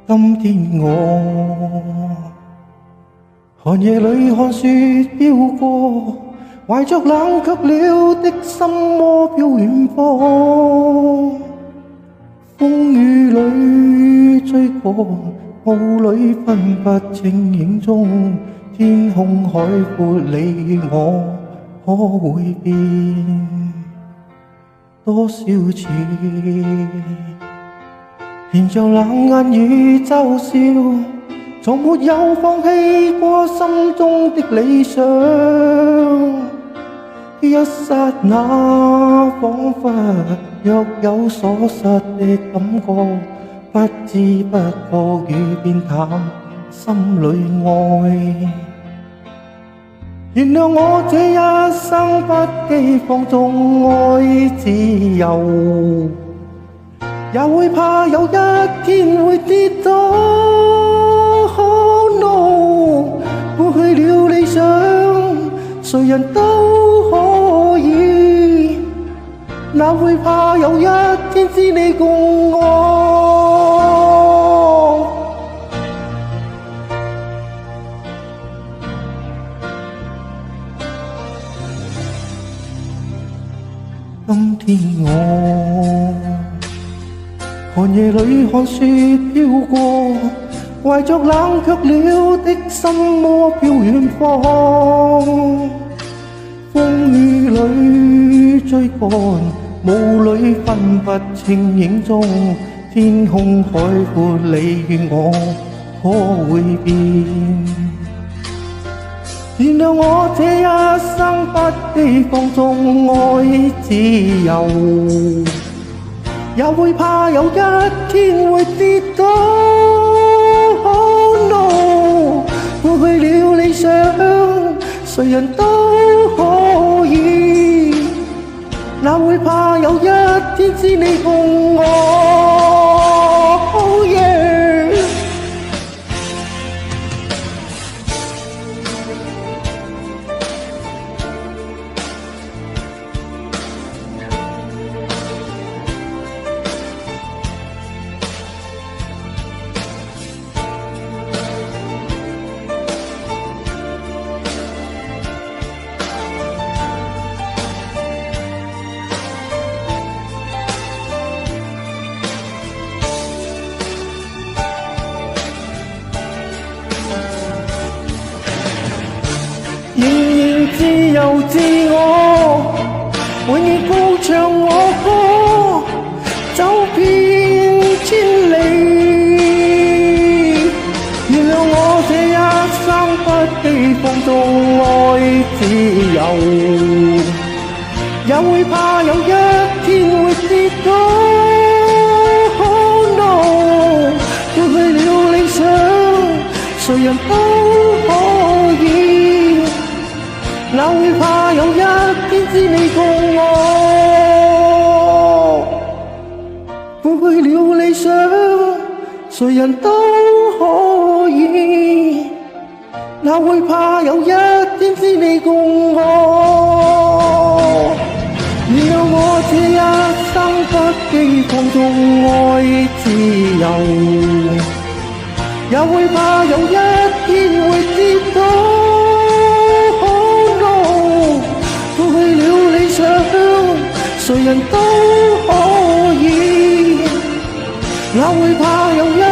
今天我寒夜裏看雪飄過，懷着冷卻了的心窩飄遠方。風雨裏追趕，霧裏分不清影蹤。天空海闊，你與我可會變多少次？連像冷眼與嘲笑，從沒有放棄過心中的理想。一剎那彷彿若有所失的感覺，不知不覺雨變淡，心裏愛。原諒我這一生不羈放縱愛自由，也會怕有一天會跌倒。Oh no， 過去了理想，誰人都可以，哪會怕有一天知你共我。今天我寒夜裏看雪飄過，懷着冷卻了的心窩飄遠方。風雨裏追趕，霧裏分不清影蹤。天空海闊，你與我可會變？原諒我這一生不羈放縱愛自由，也會怕有一天會跌倒。Oh no， 過去了理想，誰人都可以，哪會怕有一天知你共我。Oh yeah，仍然自由自我，永遠高唱我歌，走遍千里。原諒我這一生不羈放縱愛自由，也會怕有一天會跌倒。Oh no， 過去了理想，誰人都可以，哪會怕有一天知你共我。過去了理想，誰人都可以，哪會怕有一天知你共我。原諒我這一生不羈放縱愛自由，也會怕有一天會跌倒。誰人都可以，哪會怕有一